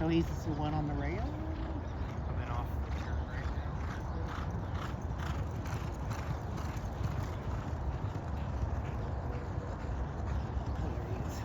So he's the one on the rail? Coming off the turn right There he is.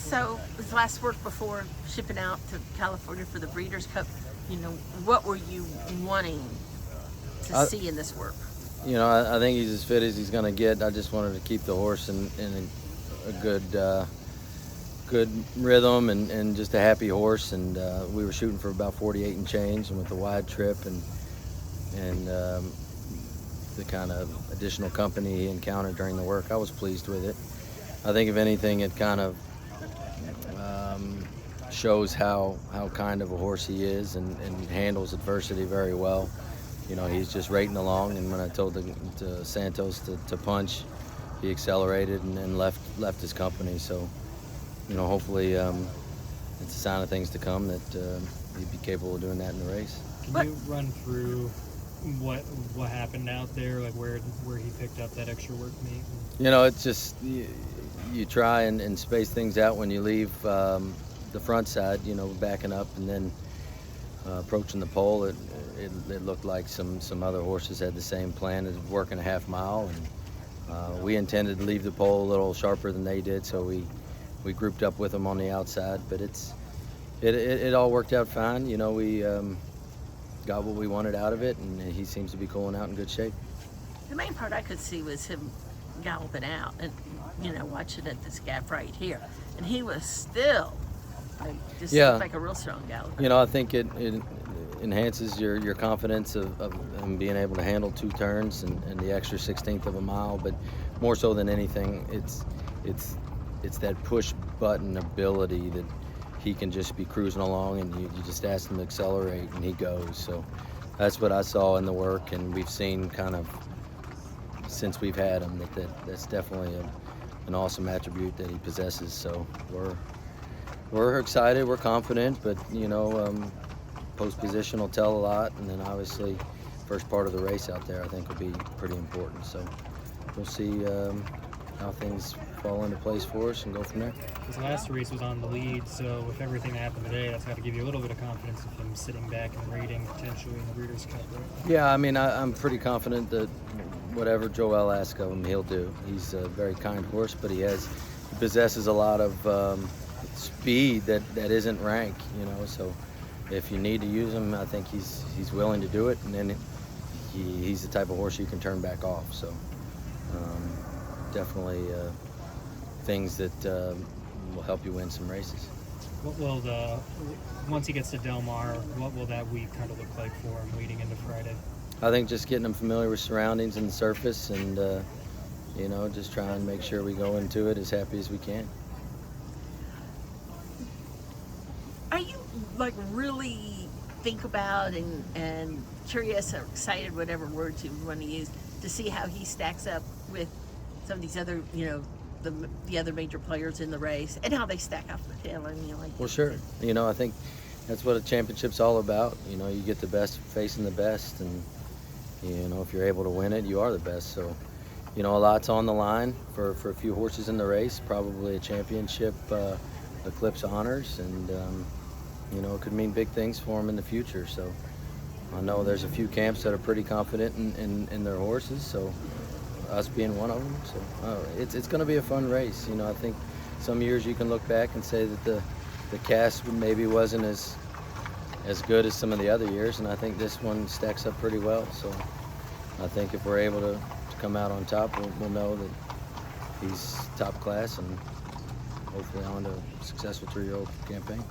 So, his last work before shipping out to California for the Breeders' Cup, what were you wanting to see in this work? I think he's as fit as he's going to get. I just wanted to keep the horse in a good rhythm and just a happy horse. And we were shooting for about 48 and change, and with the wide trip and the kind of additional company he encountered during the work, I was pleased with it. I think if anything, it kind of shows how kind of a horse he is and handles adversity very well. He's just rating along, and when I told to Santos to punch, he accelerated and left his company. So, hopefully it's a sign of things to come that he'd be capable of doing that in the race. Can you run through what happened out there, like where he picked up that extra work meet? It's just you try and space things out when you leave the front side, backing up and then approaching the pole. It looked like some other horses had the same plan as working a half mile, and we intended to leave the pole a little sharper than they did, so we grouped up with them on the outside. But it all worked out fine. We got what we wanted out of it, and he seems to be pulling out in good shape. The main part I could see was him galloping out and watching at this gap right here, and he was still looked like a real strong galloper. I think it enhances your confidence of him being able to handle 2 turns and the extra 16th of a mile. But more so than anything, it's that push button ability that he can just be cruising along, and you just ask him to accelerate and he goes. So that's what I saw in the work, and we've seen kind of since we've had him that's definitely an awesome attribute that he possesses. So we're excited, we're confident, but post position will tell a lot, and then obviously first part of the race out there I think will be pretty important. So we'll see how things fall into place for us and go from there. His last race was on the lead, so with everything that happened today, that's got to give you a little bit of confidence of him sitting back and rating potentially in the Breeders' Cup, right? Yeah, I mean, I'm pretty confident that whatever Joel asks of him, he'll do. He's a very kind horse, but he possesses a lot of speed that isn't rank, you know. So if you need to use him, I think he's willing to do it, and then he's the type of horse you can turn back off. So definitely things that will help you win some races. What will once he gets to Del Mar, what will that week kind of look like for him leading into Friday? I think just getting him familiar with surroundings and the surface, and you know, just try and make sure we go into it as happy as we can. Are you like really think about and curious or excited, whatever words you want to use, to see how he stacks up with some of these other, you know, the other major players in the race, and how they stack up with him? I mean, like. Well, sure. You know, I think that's what a championship's all about. You know, you get the best facing the best, and you know, if you're able to win it, you are the best. So, you know, a lot's on the line for a few horses in the race. Probably a championship, Eclipse honors, and you know, it could mean big things for them in the future. So I know there's a few camps that are pretty confident in their horses, so us being one of them. So it's going to be a fun race. You know, I think some years you can look back and say that the cast maybe wasn't as good as some of the other years, and I think this one stacks up pretty well. So I think if we're able to come out on top, we'll know that he's top class, and hopefully on to a successful 3-year-old campaign.